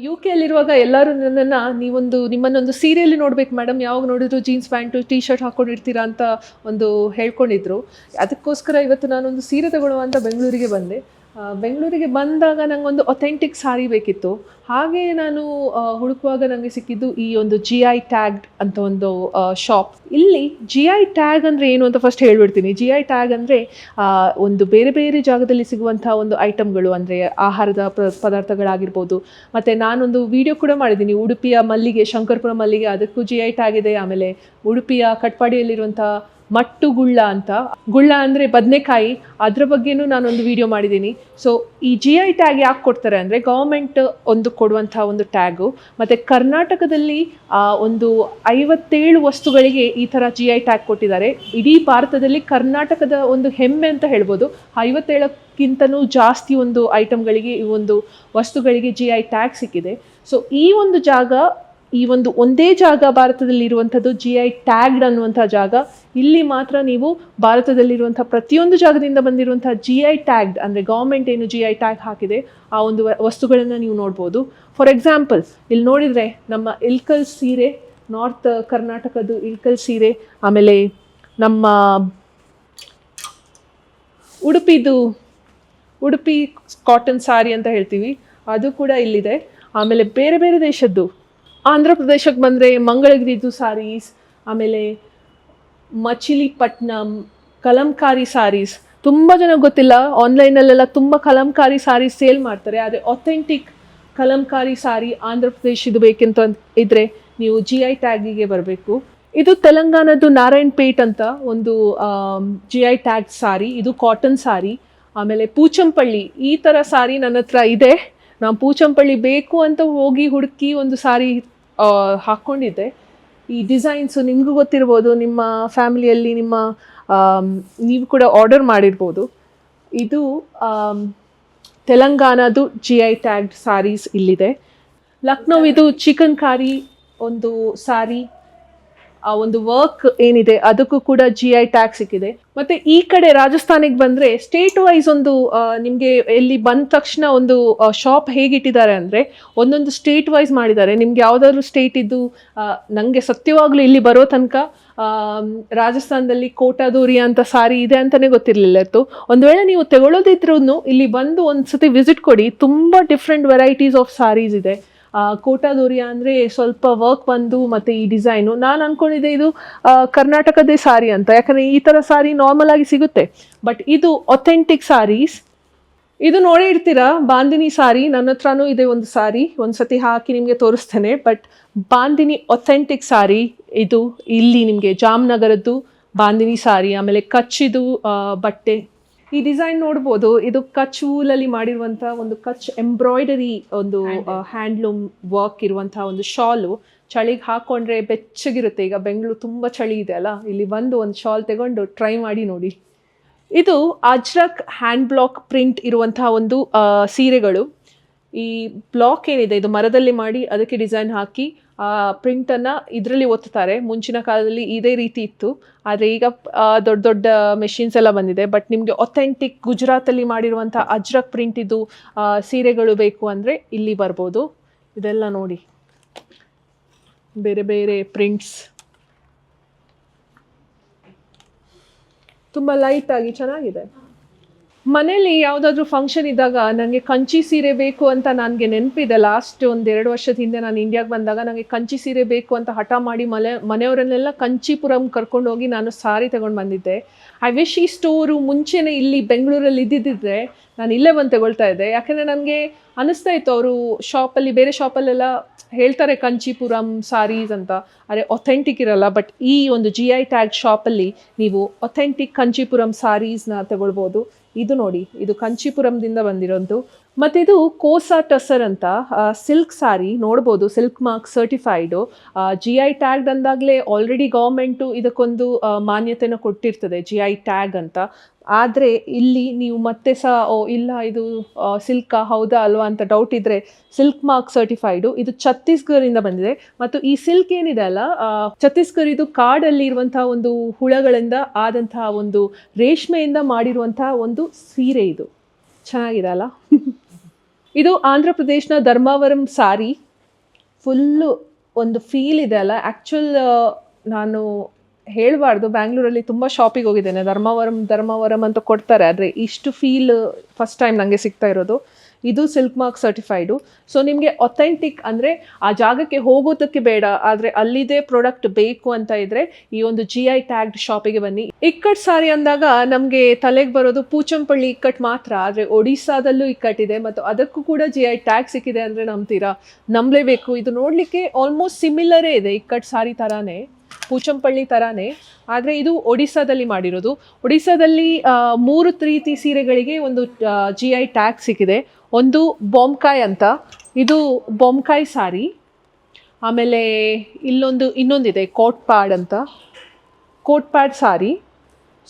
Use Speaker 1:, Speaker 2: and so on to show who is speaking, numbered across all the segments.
Speaker 1: UK ಎಲ್ಲರೂ ನನ್ನನ್ನು ನಿಮ್ಮನ್ನೊಂದು ಸೀರೆಯಲ್ಲಿ ನೋಡ್ಬೇಕು ಮೇಡಮ್, ಯಾವಾಗ ನೋಡಿದ್ರು ಜೀನ್ಸ್ ಪ್ಯಾಂಟು ಟೀ ಶರ್ಟ್ ಹಾಕ್ಕೊಂಡಿರ್ತೀರಾ ಅಂತ ಒಂದು ಹೇಳ್ಕೊಂಡಿದ್ರು. ಅದಕ್ಕೋಸ್ಕರ ಇವತ್ತು ನಾನೊಂದು ಸೀರೆ ತಗೊಳ್ಳುವ ಅಂತ ಬೆಂಗಳೂರಿಗೆ ಬಂದೆ. ಬೆಂಗಳೂರಿಗೆ ಬಂದಾಗ ನನಗೊಂದು ಅಥೆಂಟಿಕ್ ಸಾರಿ ಬೇಕಿತ್ತು. ಹಾಗೆ ನಾನು ಹುಡುಕುವಾಗ ನನಗೆ ಸಿಕ್ಕಿದ್ದು ಈ ಒಂದು GI ಟ್ಯಾಗ್ಡ್ ಅಂತ ಒಂದು ಶಾಪ್. ಇಲ್ಲಿ GI ಟ್ಯಾಗ್ ಅಂದರೆ ಏನು ಅಂತ ಫಸ್ಟ್ ಹೇಳ್ಬಿಡ್ತೀನಿ. GI ಟ್ಯಾಗ್ ಅಂದರೆ ಒಂದು ಬೇರೆ ಬೇರೆ ಜಾಗದಲ್ಲಿ ಸಿಗುವಂಥ ಒಂದು ಐಟಮ್ಗಳು, ಅಂದರೆ ಆಹಾರದ ಪದಾರ್ಥಗಳಾಗಿರ್ಬೋದು. ಮತ್ತು ನಾನೊಂದು ವಿಡಿಯೋ ಕೂಡ ಮಾಡಿದ್ದೀನಿ, ಉಡುಪಿಯ ಮಲ್ಲಿಗೆ, ಶಂಕರಪುರ ಮಲ್ಲಿಗೆ, ಅದಕ್ಕೂ GI ಟ್ಯಾಗ್ ಇದೆ. ಆಮೇಲೆ ಉಡುಪಿಯ ಕಟ್ಪಾಡಿಯಲ್ಲಿರುವಂಥ ಮಟ್ಟು ಗುಳ್ಳ ಅಂತ, ಗುಳ್ಳ ಅಂದರೆ ಬದನೆಕಾಯಿ, ಅದರ ಬಗ್ಗೆನೂ ನಾನೊಂದು ವಿಡಿಯೋ ಮಾಡಿದ್ದೀನಿ. ಸೊ ಈ GI ಟ್ಯಾಗ್ ಯಾಕೆ ಕೊಡ್ತಾರೆ ಅಂದರೆ ಗೌರ್ಮೆಂಟ್ ಒಂದು ಕೊಡುವಂಥ ಒಂದು ಟ್ಯಾಗು. ಮತ್ತು ಕರ್ನಾಟಕದಲ್ಲಿ ಒಂದು 57 ವಸ್ತುಗಳಿಗೆ ಈ ಥರ GI ಟ್ಯಾಗ್ ಕೊಟ್ಟಿದ್ದಾರೆ. ಇಡೀ ಭಾರತದಲ್ಲಿ ಕರ್ನಾಟಕದ ಒಂದು ಹೆಮ್ಮೆ ಅಂತ ಹೇಳ್ಬೋದು. 57ಕ್ಕಿಂತನೂ ಜಾಸ್ತಿ ಒಂದು ಐಟಮ್ಗಳಿಗೆ, ಈ ಒಂದು ವಸ್ತುಗಳಿಗೆ GI ಟ್ಯಾಗ್ ಸಿಕ್ಕಿದೆ. ಸೊ ಈ ಒಂದು ಒಂದೇ ಜಾಗ ಭಾರತದಲ್ಲಿ ಇರುವಂಥದ್ದು GI ಟ್ಯಾಗ್ಡ್ ಅನ್ನುವಂಥ ಜಾಗ. ಇಲ್ಲಿ ಮಾತ್ರ ನೀವು ಭಾರತದಲ್ಲಿರುವಂಥ ಪ್ರತಿಯೊಂದು ಜಾಗದಿಂದ ಬಂದಿರುವಂಥ GI ಟ್ಯಾಗ್ಡ್, ಅಂದರೆ ಗೌರ್ಮೆಂಟ್ ಏನು GI ಟ್ಯಾಗ್ ಹಾಕಿದೆ ಆ ಒಂದು ವಸ್ತುಗಳನ್ನು ನೀವು ನೋಡ್ಬೋದು. ಫಾರ್ ಎಕ್ಸಾಂಪಲ್ ಇಲ್ಲಿ ನೋಡಿದರೆ ನಮ್ಮ ಇಳ್ಕಲ್ ಸೀರೆ, ನಾರ್ತ್ ಕರ್ನಾಟಕದ್ದು ಇಳ್ಕಲ್ ಸೀರೆ, ಆಮೇಲೆ ನಮ್ಮ ಉಡುಪಿ ಕಾಟನ್ ಸಾರಿ ಅಂತ ಹೇಳ್ತೀವಿ, ಅದು ಕೂಡ ಇಲ್ಲಿದೆ. ಆಮೇಲೆ ಬೇರೆ ಬೇರೆ ದೇಶದ್ದು, ಆಂಧ್ರ ಪ್ರದೇಶಕ್ಕೆ ಬಂದರೆ ಮಂಗಳಗಿರಿದು ಸಾರೀಸ್, ಆಮೇಲೆ ಮಚಿಲಿಪಟ್ನಂ ಕಲಂಕಾರಿ ಸಾರೀಸ್. ತುಂಬ ಜನಕ್ಕೆ ಗೊತ್ತಿಲ್ಲ, ಆನ್ಲೈನಲ್ಲೆಲ್ಲ ತುಂಬ ಕಲಂಕಾರಿ ಸಾರೀಸ್ ಸೇಲ್ ಮಾಡ್ತಾರೆ. ಆದರೆ ಅಥೆಂಟಿಕ್ ಕಲಂಕಾರಿ ಸಾರಿ ಆಂಧ್ರ ಪ್ರದೇಶದ್ದು ಬೇಕೆಂತ ಇದ್ದರೆ ನೀವು GI ಟ್ಯಾಗಿಗೆ ಬರಬೇಕು. ಇದು ತೆಲಂಗಾಣದ್ದು ನಾರಾಯಣಪೇಟ್ ಅಂತ ಒಂದು GI ಟ್ಯಾಗ್ ಸಾರಿ, ಇದು ಕಾಟನ್ ಸಾರಿ. ಆಮೇಲೆ ಪೂಚಂಪಳ್ಳಿ, ಈ ಥರ ಸಾರಿ ನನ್ನ ಹತ್ರ ಇದೆ. ನಾನು ಪೂಚಂಪಳ್ಳಿ ಬೇಕು ಅಂತ ಹೋಗಿ ಹುಡುಕಿ ಒಂದು ಸಾರಿ ಹಾಕ್ಕೊಂಡಿದ್ದೆ. ಈ ಡಿಸೈನ್ಸು ನಿಮಗೂ ಗೊತ್ತಿರ್ಬೋದು, ನಿಮ್ಮ ಫ್ಯಾಮಿಲಿಯಲ್ಲಿ ನೀವು ಕೂಡ ಆರ್ಡರ್ ಮಾಡಿರ್ಬೋದು. ಇದು ತೆಲಂಗಾಣದ್ದು GI ಟ್ಯಾಗ್ಡ್ ಸಾರೀಸ್ ಇಲ್ಲಿದೆ. ಲಕ್ನೋ ಇದು ಚಿಕನ್ ಕಾರಿ ಒಂದು ಸಾರಿ, ಆ ಒಂದು ವರ್ಕ್ ಏನಿದೆ ಅದಕ್ಕೂ ಕೂಡ GI ಟ್ಯಾಗ್ ಸಿಕ್ಕಿದೆ. ಮತ್ತು ಈ ಕಡೆ ರಾಜಸ್ಥಾನಿಗೆ ಬಂದರೆ ಸ್ಟೇಟ್ ವೈಸ್ ಒಂದು ನಿಮಗೆ ಇಲ್ಲಿ ಬಂದ ತಕ್ಷಣ ಒಂದು ಶಾಪ್ ಹೇಗಿಟ್ಟಿದ್ದಾರೆ ಅಂದರೆ ಒಂದೊಂದು ಸ್ಟೇಟ್ ವೈಸ್ ಮಾಡಿದ್ದಾರೆ. ನಿಮ್ಗೆ ಯಾವುದಾದ್ರು ಸ್ಟೇಟ್ ಇದ್ದು, ನನಗೆ ಸತ್ಯವಾಗ್ಲೂ ಇಲ್ಲಿ ಬರೋ ತನಕ ರಾಜಸ್ಥಾನದಲ್ಲಿ ಕೋಟಾದೂರಿ ಅಂತ ಸಾರಿ ಇದೆ ಅಂತಲೇ ಗೊತ್ತಿರಲಿಲ್ಲ ಇತ್ತು. ಒಂದು ವೇಳೆ ನೀವು ತಗೊಳ್ಳೋದಿದ್ರೂ ಇಲ್ಲಿ ಬಂದು ಒಂದು ಸತಿ ವಿಸಿಟ್ ಕೊಡಿ. ತುಂಬ ಡಿಫ್ರೆಂಟ್ ವೆರೈಟೀಸ್ ಆಫ್ ಸಾರೀಸ್ ಇದೆ. ಕೋಟಾದೂರಿಯ ಅಂದರೆ ಸ್ವಲ್ಪ ವರ್ಕ್ ಬಂದು ಮತ್ತು ಈ ಡಿಸೈನು, ನಾನು ಅಂದ್ಕೊಂಡಿದ್ದೆ ಇದು ಕರ್ನಾಟಕದೇ ಸಾರಿ ಅಂತ, ಯಾಕಂದರೆ ಈ ಥರ ಸಾರಿ ನಾರ್ಮಲ್ ಆಗಿ ಸಿಗುತ್ತೆ. ಬಟ್ ಇದು ಅಥೆಂಟಿಕ್ ಸಾರೀಸ್. ಇದು ನೋಡೇ ಇರ್ತೀರಾ, ಬಾಂದಿನಿ ಸಾರಿ. ನನ್ನ ಹತ್ರನೂ ಇದೆ ಒಂದು ಸಾರಿ, ಒಂದು ಸತಿ ಹಾಕಿ ನಿಮಗೆ ತೋರಿಸ್ತೇನೆ. ಬಟ್ ಬಾಂದಿನಿ ಅಥೆಂಟಿಕ್ ಸಾರಿ ಇದು. ಇಲ್ಲಿ ನಿಮಗೆ ಜಾಮ್ನಗರದ್ದು ಬಾಂದಿನಿ ಸಾರಿ, ಆಮೇಲೆ ಕಚ್ಚಿದು ಬಟ್ಟೆ. ಈ ಡಿಸೈನ್ ನೋಡ್ಬೋದು, ಇದು ಕಚ್ ವೂಲಲ್ಲಿ ಮಾಡಿರುವಂಥ ಒಂದು ಕಚ್ ಎಂಬ್ರಾಯ್ಡರಿ, ಒಂದು ಹ್ಯಾಂಡ್ಲೂಮ್ ವರ್ಕ್ ಇರುವಂಥ ಒಂದು ಶಾಲು. ಚಳಿಗೆ ಹಾಕ್ಕೊಂಡ್ರೆ ಬೆಚ್ಚಗಿರುತ್ತೆ. ಈಗ ಬೆಂಗಳೂರು ತುಂಬ ಚಳಿ ಇದೆ ಅಲ್ಲ, ಇಲ್ಲಿ ಬಂದು ಒಂದು ಶಾಲ್ ತಗೊಂಡು ಟ್ರೈ ಮಾಡಿ ನೋಡಿ. ಇದು ಅಜ್ರಕ್ ಹ್ಯಾಂಡ್ ಬ್ಲಾಕ್ ಪ್ರಿಂಟ್ ಇರುವಂಥ ಒಂದು ಸೀರೆಗಳು. ಈ ಬ್ಲಾಕ್ ಏನಿದೆ ಇದು ಮರದಲ್ಲಿ ಮಾಡಿ ಅದಕ್ಕೆ ಡಿಸೈನ್ ಹಾಕಿ ಪ್ರಿಂಟನ್ನು ಇದರಲ್ಲಿ ಒತ್ತುತ್ತಾರೆ. ಮುಂಚಿನ ಕಾಲದಲ್ಲಿ ಇದೇ ರೀತಿ ಇತ್ತು, ಆದರೆ ಈಗ ದೊಡ್ಡ ದೊಡ್ಡ ಮೆಷಿನ್ಸ್ ಎಲ್ಲ ಬಂದಿದೆ. ಬಟ್ ನಿಮಗೆ ಅಥೆಂಟಿಕ್ ಗುಜರಾತಲ್ಲಿ ಮಾಡಿರುವಂಥ ಅಜ್ರಕ್ ಪ್ರಿಂಟ್ ಇದು ಸೀರೆಗಳು ಬೇಕು ಅಂದರೆ ಇಲ್ಲಿ ಬರ್ಬೋದು. ಇದೆಲ್ಲ ನೋಡಿ, ಬೇರೆ ಬೇರೆ ಪ್ರಿಂಟ್ಸ್, ತುಂಬ ಲೈಟಾಗಿ ಚೆನ್ನಾಗಿದೆ. ಮನೇಲಿ ಯಾವುದಾದ್ರೂ ಫಂಕ್ಷನ್ ಇದ್ದಾಗ ನನಗೆ ಕಂಚಿ ಸೀರೆ ಬೇಕು ಅಂತ ನನಗೆ ನೆನಪಿದೆ. ಲಾಸ್ಟ್ 1-2 ವರ್ಷದ ಹಿಂದೆ ನಾನು ಇಂಡಿಯಾಗೆ ಬಂದಾಗ ನನಗೆ ಕಂಚಿ ಸೀರೆ ಬೇಕು ಅಂತ ಹಠ ಮಾಡಿ ಮನೆಯವರನ್ನೆಲ್ಲ ಕಂಚಿಪುರಂ ಕರ್ಕೊಂಡು ಹೋಗಿ ನಾನು ಸಾರಿ ತಗೊಂಡು ಬಂದಿದ್ದೆ. ಐ ವಿಶ್ ಈ ಸ್ಟೋರು ಮುಂಚೆನೇ ಇಲ್ಲಿ ಬೆಂಗಳೂರಲ್ಲಿ ಇದ್ದಿದ್ದರೆ ನಾನು ಇಲ್ಲೇ ಬಂದು ತಗೊಳ್ತಾ ಇದ್ದೆ. ಯಾಕೆಂದರೆ ನನಗೆ ಅನ್ನಿಸ್ತಾ ಇತ್ತು, ಅವರು ಶಾಪಲ್ಲಿ, ಬೇರೆ ಶಾಪಲ್ಲೆಲ್ಲ ಹೇಳ್ತಾರೆ ಕಂಚಿಪುರಂ ಸಾರೀಸ್ ಅಂತ, ಆದರೆ ಅಥೆಂಟಿಕ್ ಇರಲ್ಲ. ಬಟ್ ಈ ಒಂದು GI ಟ್ಯಾಗ್ ಶಾಪಲ್ಲಿ ನೀವು ಅಥೆಂಟಿಕ್ ಕಂಚಿಪುರಂ ಸಾರೀಸ್ನ ತಗೊಳ್ಬೋದು. ಇದು ನೋಡಿ, ಇದು ಕಂಚಿಪುರಂದಿಂದ ಬಂದಿರೋದು. ಮತ್ತು ಇದು ಕೋಸಾ ಟಸರ್ ಅಂತ ಸಿಲ್ಕ್ ಸಾರಿ ನೋಡ್ಬೋದು, silk mark certified. GI tagged ಅಂದಾಗಲೇ ಆಲ್ರೆಡಿ ಗೌರ್ಮೆಂಟು ಇದಕ್ಕೊಂದು ಮಾನ್ಯತೆನ ಕೊಟ್ಟಿರ್ತದೆ, GI ಟ್ಯಾಗ್ ಅಂತ. ಆದರೆ ಇಲ್ಲಿ ನೀವು ಮತ್ತೆ ಸಹ ಇಲ್ಲ ಇದು ಸಿಲ್ಕಾ ಹೌದಾ ಅಲ್ವಾ ಅಂತ ಡೌಟ್ ಇದ್ದರೆ ಸಿಲ್ಕ್ ಮಾರ್ಕ್ ಸರ್ಟಿಫೈಡು. ಇದು ಛತ್ತೀಸ್ಗಢದಿಂದ ಬಂದಿದೆ. ಮತ್ತು ಈ ಸಿಲ್ಕ್ ಏನಿದೆ ಅಲ್ಲ, ಛತ್ತೀಸ್ಗಢ ಇದು ಕಾಡಲ್ಲಿ ಇರುವಂಥ ಒಂದು ಹುಳಗಳಿಂದ ಆದಂತಹ ಒಂದು ರೇಷ್ಮೆಯಿಂದ ಮಾಡಿರುವಂಥ ಒಂದು ಸೀರೆ. ಇದು ಚೆನ್ನಾಗಿದೆ ಅಲ್ಲ. ಇದು ಆಂಧ್ರ ಪ್ರದೇಶನ ಧರ್ಮಾವರಂ ಸಾರಿ. ಫುಲ್ಲು ಒಂದು ಫೀಲ್ ಇದೆ ಅಲ್ಲ. ಆ್ಯಕ್ಚುಲ್ ನಾನು ಹೇಳಬಾರ್ದು, ಬ್ಯಾಂಗ್ಳೂರಲ್ಲಿ ತುಂಬ ಶಾಪಿಗೆ ಹೋಗಿದ್ದೇನೆ, ಧರ್ಮಾವರಂ ಅಂತ ಕೊಡ್ತಾರೆ, ಆದರೆ ಇಷ್ಟು ಫೀಲ್ ಫಸ್ಟ್ ಟೈಮ್ ನನಗೆ ಸಿಗ್ತಾ ಇರೋದು. ಇದು ಸಿಲ್ಕ್ ಮಾರ್ಕ್ ಸರ್ಟಿಫೈಡು. ಸೊ ನಿಮಗೆ ಅಥೆಂಟಿಕ್ ಅಂದರೆ ಆ ಜಾಗಕ್ಕೆ ಹೋಗೋದಕ್ಕೆ ಬೇಡ, ಆದರೆ ಅಲ್ಲಿದೆ ಪ್ರಾಡಕ್ಟ್ ಬೇಕು ಅಂತ ಇದ್ದರೆ ಈ ಒಂದು GI ಟ್ಯಾಗ್ಡ್ ಶಾಪಿಗೆ ಬನ್ನಿ. ಇಕ್ಕಟ್ ಸಾರಿ ಅಂದಾಗ ನಮಗೆ ತಲೆಗೆ ಬರೋದು ಪೂಚಂಪಳ್ಳಿ ಇಕ್ಕಟ್ ಮಾತ್ರ, ಆದರೆ ಒಡಿಸ್ಸಾದಲ್ಲೂ ಇಕ್ಕಟ್ಟಿದೆ ಮತ್ತು ಅದಕ್ಕೂ ಕೂಡ GI ಟ್ಯಾಗ್ ಸಿಕ್ಕಿದೆ ಅಂದರೆ ನಂಬಲೇಬೇಕು. ಇದು ನೋಡಲಿಕ್ಕೆ ಆಲ್ಮೋಸ್ಟ್ ಸಿಮಿಲರೇ ಇದೆ, ಇಕ್ಕಟ್ ಸಾರಿ ಥರಾನೇ, ಪೂಚಂಪಳ್ಳಿ ಥರಾನೇ, ಆದರೆ ಇದು ಒಡಿಸ್ಸಾದಲ್ಲಿ ಮಾಡಿರೋದು. ಒಡಿಸ್ಸಾದಲ್ಲಿ 3 ರೀತಿ ಸೀರೆಗಳಿಗೆ ಒಂದು GI ಟ್ಯಾಗ್ ಸಿಕ್ಕಿದೆ. ಒಂದು ಬೊಂಕಾಯ್ ಅಂತ, ಇದು ಬೊಂಕಾಯ್ ಸಾರಿ. ಆಮೇಲೆ ಇನ್ನೊಂದಿದೆ ಕೋಟ್ ಪ್ಯಾಡ್ ಅಂತ, ಕೋಟ್ ಪ್ಯಾಡ್ ಸಾರಿ.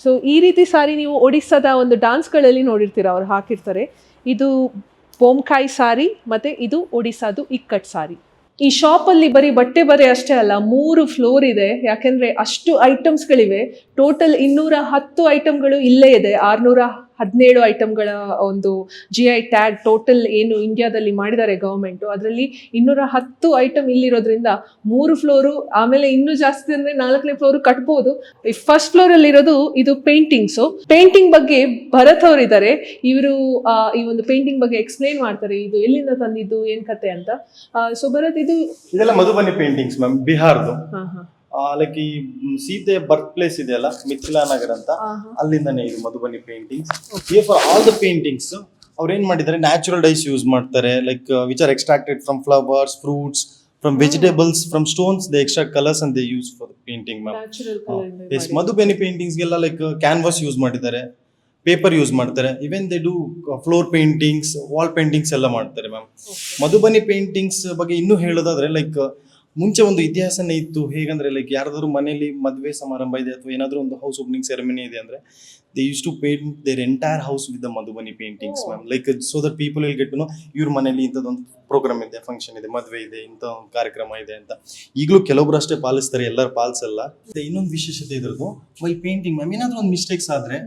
Speaker 1: ಸೊ ಈ ರೀತಿ ಸಾರಿ ನೀವು ಒಡಿಸ್ಸಾದ ಒಂದು ಡಾನ್ಸ್ಗಳಲ್ಲಿ ನೋಡಿರ್ತೀರ, ಅವ್ರು ಹಾಕಿರ್ತಾರೆ. ಇದು ಬೊಂಕಾಯ್ ಸಾರಿ ಮತ್ತು ಇದು ಒಡಿಸ್ಸಾದು ಇಕ್ಕಟ್ ಸಾರಿ. ಈ ಶಾಪಲ್ಲಿ ಬರೀ ಬಟ್ಟೆ ಅಷ್ಟೇ ಅಲ್ಲ, 3 ಫ್ಲೋರ್ ಇದೆ, ಯಾಕೆಂದರೆ ಅಷ್ಟು ಐಟಮ್ಸ್ಗಳಿವೆ. ಟೋಟಲ್ 210 ಐಟಮ್ಗಳು ಇಲ್ಲೇ ಇದೆ. 617 ಐಟಮ್ಗಳ ಒಂದು GI ಟ್ಯಾಗ್ ಟೋಟಲ್ ಏನು ಇಂಡಿಯಾದಲ್ಲಿ ಮಾಡಿದ್ದಾರೆ ಗೌರ್ಮೆಂಟು, ಅದರಲ್ಲಿ 210 ಐಟಮ್ ಇಲ್ಲಿರೋದ್ರಿಂದ 3 ಫ್ಲೋರು, ಆಮೇಲೆ ಇನ್ನೂ ಜಾಸ್ತಿ ಅಂದರೆ 4ನೇ ಫ್ಲೋರು ಕಟ್ಬೋದು. ಈ ಫಸ್ಟ್ ಫ್ಲೋರಲ್ಲಿರೋದು ಇದು ಪೇಂಟಿಂಗ್ಸು. ಪೇಂಟಿಂಗ್ ಬಗ್ಗೆ ಭರತ್ ಅವರಿದ್ದಾರೆ, ಇವರು ಈ ಒಂದು ಪೇಂಟಿಂಗ್ ಬಗ್ಗೆ ಎಕ್ಸ್ಪ್ಲೇನ್ ಮಾಡ್ತಾರೆ, ಇದು ಎಲ್ಲಿಂದ ತಂದಿದ್ದು ಏನು ಕತೆ ಅಂತ. ಸೊ ಭರತ್,
Speaker 2: ಇದೆಲ್ಲ ಮಧುಬನಿ ಪೇಂಟಿಂಗ್ಸ್ ಮ್ಯಾಮ್, ಬಿಹಾರ್ದು. ಲೈಕ್ ಈ ಸೀತೆ ಬರ್ತ್ ಪ್ಲೇಸ್ ಇದೆಯಲ್ಲ, ಮಿಥಿಲಾ ನಗರ್ ಅಂತ, ಅಲ್ಲಿಂದಾನೆ ಇದು Madhubani paintings. For all the paintings ಅವ್ರು ಏನ್ ಮಾಡಿದ್ದಾರೆ, ನ್ಯಾಚುರಲ್ ಡೈಸ್ ಯೂಸ್ ಮಾಡ್ತಾರೆ, like which are extracted from flowers, fruits, from vegetables, from stones. They extra colours and they use for painting ma'am. Madhubani paintings ಗೆಲ್ಲ like canvas use ಮಾಡಿದ್ದಾರೆ, paper use ಮಾಡ್ತಾರೆ, even they do floor paintings, wall paintings ಎಲ್ಲ ಮಾಡ್ತಾರೆ ma'am. Madhubani paintings ಬಗ್ಗೆ ಇನ್ನೂ ಹೇಳೋದಾದ್ರೆ, like ಮುಂಚೆ ಒಂದು ಇತಿಹಾಸನೇ ಇತ್ತು. ಹೇಗಂದ್ರೆ ಲೈಕ್ ಯಾರಾದ್ರೂ ಮನೆಯಲ್ಲಿ ಮದುವೆ ಸಮಾರಂಭ ಇದೆ ಅಥವಾ ಏನಾದ್ರೂ ಒಂದು ಹೌಸ್ ಓಪನಿಂಗ್ ಸೆರೆಮನಿ ಇದೆ ಅಂದ್ರೆ, they use to paint their entire house with the Madhubani paintings ma'am. Like so that people will get to know ಇವ್ರ ಮನೆಯಲ್ಲಿ ಇಂಥದ್ದೊಂದು ಪ್ರೋಗ್ರಾಮ್ ಇದೆ, ಫಂಕ್ಷನ್ ಇದೆ, ಮದುವೆ ಇದೆ, ಇಂಥ ಒಂದು ಕಾರ್ಯಕ್ರಮ ಇದೆ ಅಂತ. ಈಗಲೂ ಕೆಲವೊಬ್ರು ಅಷ್ಟೇ ಪಾಲಿಸ್ತಾರೆ, ಎಲ್ಲರೂ ಪಾಲಿಸಲ್ಲ. ಇನ್ನೊಂದು ವಿಶೇಷತೆ ಇದ್ರದ್ದು, ವೈ ಪೇಂಟಿಂಗ್ ಮ್ಯಾಮ್, ಏನಾದ್ರೂ ಒಂದು ಮಿಸ್ಟೇಕ್ಸ್ ಆದ್ರೆ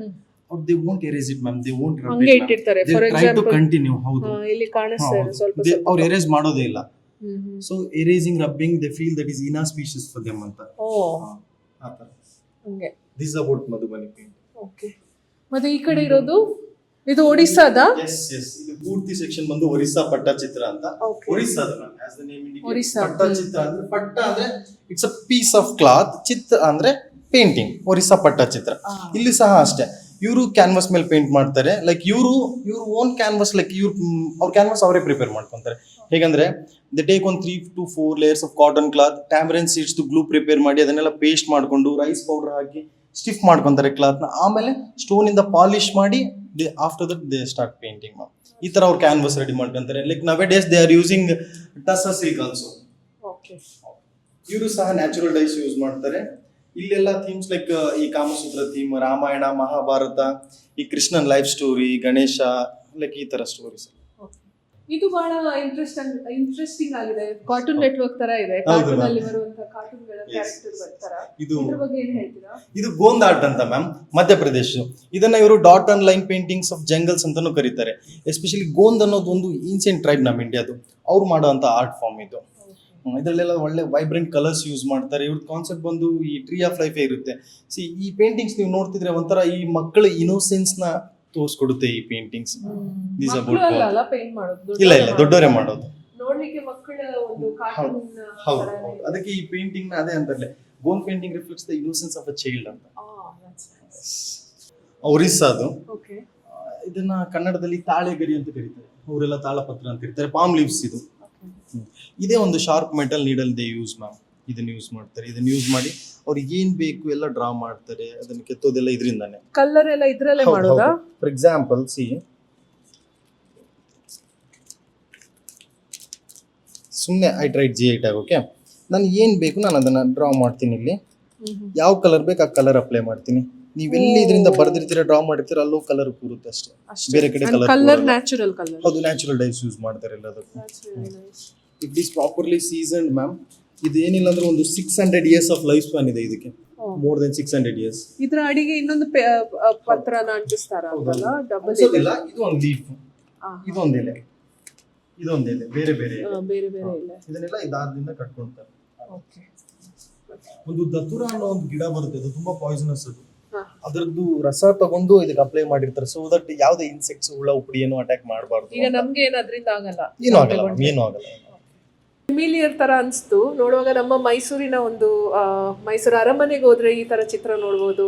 Speaker 2: they won't erase it ma'am, they won't rub it ma'am, they try to continue. ಹೌದು,
Speaker 1: ಇಲ್ಲಿ ಕಾಣಿಸ್ತಾ ಇದೆ ಸ್ವಲ್ಪ
Speaker 2: ಅವ್ರು erase ಮಾಡೋದೇ ಇಲ್ಲ. So erasing, rubbing, they feel that is inauspicious for them ಅಂತ. ಆತರ
Speaker 1: ಹಂಗೆ.
Speaker 2: This is about Madhubani paint.
Speaker 1: Okay. ಮತ್ತೆ ಈ ಕಡೆ ಇರೋದು ಇದು ಒಡಿಸ್ಸಾದ?
Speaker 2: Yes, ಇದು ಪೂರ್ತಿ ಸೆಕ್ಷನ್ ಬಂದು ಒರಿಸ್ಸಾ ಪಟ್ಟಚಿತ್ರ ಅಂತ. ಒರಿಸ್ಸಾದ ma'am, as the name indicates. Pattachitra ಅಂದ್ರೆ, ಪಟ್ಟ ಅಂದ್ರೆ it's a piece of cloth, ಚಿತ್ರ ಅಂದ್ರೆ ಪೇಂಟಿಂಗ್, ಒರಿಸ್ಸಾ ಪಟ್ಟಚಿತ್ರ. ಇಲ್ಲಿ ಸಹ ಅಷ್ಟೇ, ಇವರು ಕ್ಯಾನ್ವಾಸ್ ಮೇಲೆ ಪೇಂಟ್ ಮಾಡ್ತಾರೆ. ಲೈಕ್ ಇವರು ಓನ್ ಕ್ಯಾನ್ವಾಸ್, ಲೈಕ್ ಅವ್ರ ಕ್ಯಾನ್ವಾಸ್ ಅವರೇ ಪ್ರಿಪೇರ್ ಮಾಡ್ಕೊಂತಾರೆ. ಹೇಗಂದ್ರೆ ದೇ ಟೇಕ್ ಒಂದು 3 to 4 layers of cotton cloth, tamarind seeds glue prepare ಮಾಡಿ ಅದನ್ನೆಲ್ಲ ಪೇಸ್ಟ್ ಮಾಡ್ಕೊಂಡು ರೈಸ್ ಪೌಡರ್ ಹಾಕಿ ಸ್ಟಿಫ್ ಮಾಡ್ಕೊಂತಾರೆ ಕ್ಲಾತ್ನ. ಆಮೇಲೆ ಸ್ಟೋನ್ ಇಂದ ಪಾಲಿಶ್ ಮಾಡಿ after that they start painting ma'am. ಈ ತರ ಅವ್ರು ಕ್ಯಾನ್ವಾಸ್ ರೆಡಿ ಮಾಡ್ಕೊಂತಾರೆ. ಲೈಕ್ ನವೆ days they are using tussar silk also. ಇವರು ಸಹ ನ್ಯಾಚುರಲ್ ಡೈಸ್ ಯೂಸ್ ಮಾಡ್ತಾರೆ. ಇಲ್ಲೆಲ್ಲ ಥೀಮ್ಸ್ ಲೈಕ್ ಈ ಕಾಮಸೂತ್ರ ಥೀಮ್, ರಾಮಾಯಣ, ಮಹಾಭಾರತ, ಈ Krishnan life story, Ganesha, like ಈ ತರ ಸ್ಟೋರೀಸ್.
Speaker 1: ಇದು ಬಹಳ ಇಂಟ್ರೆಸ್ಟಿಂಗ್ ಆಗಿದೆ. ಕಾರ್ಟೂನ್ ನೆಟ್ವರ್ಕ್ ತರ ಇದೆ, ಕಾರ್ಟೂನ್ ಅಲ್ಲಿ ಬರುವಂತ ಕಾರ್ಟೂನ್ಗಳ ಕ್ಯಾರೆಕ್ಟರ್ ಬರ್ತಾರ. ಇದ್ರ ಬಗ್ಗೆ ಏನು ಹೇಳ್ತೀರಾ?
Speaker 2: ಇದು ಗೋಂದ್ ಆರ್ಟ್ ಅಂತ ಮ್ಯಾಮ್, ಮಧ್ಯಪ್ರದೇಶ. ಇದನ್ನ ಇವರು dot and line paintings of jungles ಅಂತಾನೂ ಕರೀತಾರೆ. ಎಸ್ಪೆಷಲಿ ಗೋಂದ್ ಅನ್ನೋದು ಒಂದು ಏನ್ಷಿಯಂಟ್ ಟ್ರೈಬ್ ನಮ್ಮ ಇಂಡಿಯಾದು, ಅವ್ರು ಮಾಡುವಂತ ಆರ್ಟ್ ಫಾರ್ಮ್ ಇದು. ಇದರಲ್ಲೆಲ್ಲ ಒಳ್ಳೆ ವೈಬ್ರೆಂಟ್ ಕಲರ್ಸ್ ಯೂಸ್ ಮಾಡ್ತಾರೆ. ಇವ್ರ ಕಾನ್ಸೆಪ್ಟ್ ಬಂದು ಈ ಟ್ರೀ ಆಫ್ ಲೈಫ್ ಇರುತ್ತೆ. ಈ ಪೇಂಟಿಂಗ್ಸ್ ನೀವು ನೋಡ್ತಿದ್ರೆ ಒಂಥರ ಈ ಮಕ್ಕಳ ಇನೋಸೆನ್ಸ್ ನ ತೋರಿಸ್ಕೊಡುತ್ತೆ ಈ ಪೇಂಟಿಂಗ್ಸ್. ಇಲ್ಲ, ದೊಡ್ಡವರೇ ಮಾಡೋದು. ಹೌದು, ಅದಕ್ಕೆ ಈ ಪೇಂಟಿಂಗ್ ನ ಅದೇ ಅಂತಾರಲ್ಲ, Gond painting reflects the innocence of a child ಅಂತ. ಒರಿಸ್ಸಾದು. ಇದನ್ನ ಕನ್ನಡದಲ್ಲಿ ತಾಳೆಗರಿ ಅಂತ ಕರೀತಾರೆ, ಅವರೆಲ್ಲ ತಾಳಪತ್ರ ಅಂತ ಇರ್ತಾರೆ. ಪಾಮ್ ಲೀವ್ಸ್ ಇದು. ಇದೇ ಒಂದು sharp metal needle they use ma'am. ಇದನ್ನ ಯೂಸ್ ಮಾಡ್ತಾರೆ. ಇದನ್ನ ಯೂಸ್ ಮಾಡಿ ಅವ್ರಿಗೆ ಏನ್ ಬೇಕು ಎಲ್ಲ ಡ್ರಾ ಮಾಡ್ತಾರೆ. ಅದನ್ನ ಕೆತ್ತೋದೆಲ್ಲ ಇದರಿಂದಾನೆ.
Speaker 1: ಕಲರ್ ಎಲ್ಲ ಇದ್ರಲ್ಲೇ ಮಾಡೋದಾ?
Speaker 2: ಫಾರ್ ಎಕ್ಸಾಂಪಲ್ ಸುಮ್ಮನೆ I tried GI tag. Okay, ನಾನು ಏನ್ ಬೇಕು ನಾನು ಅದನ್ನ ಡ್ರಾ ಮಾಡ್ತೀನಿ. ಇಲ್ಲಿ ಯಾವ ಕಲರ್ ಬೇಕು ಆ ಕಲರ್ ಅಪ್ಲೈ ಮಾಡ್ತೀನಿ. ನೀವೆಲ್ಲಿ ಇದರಿಂದ ಬರ್ದಿರ್ತೀರಾ, ಡ್ರಾ ಮಾಡಿರ್ತೀರ, ಅಲ್ಲೂ ಕಲರ್ ಕೂರುತ್ತೆ ಅಷ್ಟೇ. ಬೇರೆ ಕಡೆ
Speaker 1: ಕಲರ್ ನ್ಯಾಚುರಲ್ ಕಲರ್.
Speaker 2: ಹೌದು, ನ್ಯಾಚುರಲ್ ಡೈಸ್ ಯೂಸ್ ಮಾಡ್ತಾರೆ ಎಲ್ಲದಕ್ಕೂ. It is properly seasoned ma'am. ಇದು ಏನಿಲ್ಲ ಅಂದ್ರೆ ಒಂದು 600 years ಆಫ್ ಲೈಫ್ ಸ್ಪ್ಯಾನ್ ಇದೆ ಇದಕ್ಕೆ. More than 600 years.
Speaker 1: ಇದರ ಅಡಿಗೆ ಇನ್ನೊಂದು ಪತ್ರನ ಅಂಟಿಸ್ತಾರ ಅಲ್ಲ, ಡಬಲ್
Speaker 2: ಇಲ್ಲ, ಇದು ಒಂದು ಲೀಫ್, ಇದು ಒಂದು ಎಲೆ. ಇದೊಂದಿದೆ, ಬೇರೆ ಬೇರೆ ಇದೆ.
Speaker 1: ಬೇರೆ ಬೇರೆ ಇಲ್ಲ.
Speaker 2: ಇದನ್ನೆಲ್ಲ ಈ ದಾರದಿಂದ ಕಟ್ಕೊಳ್ತಾರೆ.
Speaker 1: ಓಕೆ.
Speaker 2: ಒಂದು ದತುರ ಅನ್ನೋ ಒಂದು ಗಿಡ ಬರುತ್ತೆ, ಅದು ತುಂಬಾ ಪಾಯ್ಸನಸ್. ಅದು
Speaker 1: ಹಾ.
Speaker 2: ಅದರದ್ದು ರಸ ತಗೊಂಡು ಇದಕ್ಕೆ ಅಪ್ಲೈ ಮಾಡಿರ್ತಾರೆ, ಸೊ ದಟ್ ಯಾವುದೇ ಇನ್ಸೆಕ್ಟ್ಸ್, ಹುಳ ಉಪ್ಪಡಿ ಏನು ಅಟ್ಯಾಕ್ ಮಾಡಬಾರ್ದು.
Speaker 1: ಈಗ ನಮ್ಗೆ ಏನು ಅದರಿಂದ ಆಗಲ್ಲ?
Speaker 2: ಏನೂ ಆಗಲ್ಲ, ಏನೂ ಆಗಲ್ಲ.
Speaker 1: ಫೆಮಿಲಿಯರ್ ತರ ಅನಿಸ್ತು ನೋಡುವಾಗ. ನಮ್ಮ ಮೈಸೂರಿನ ಒಂದು ಮೈಸೂರು ಅರಮನೆಗೆ ಹೋದ್ರೆ ಈ ತರ ಚಿತ್ರ ನೋಡ್ಬೋದು.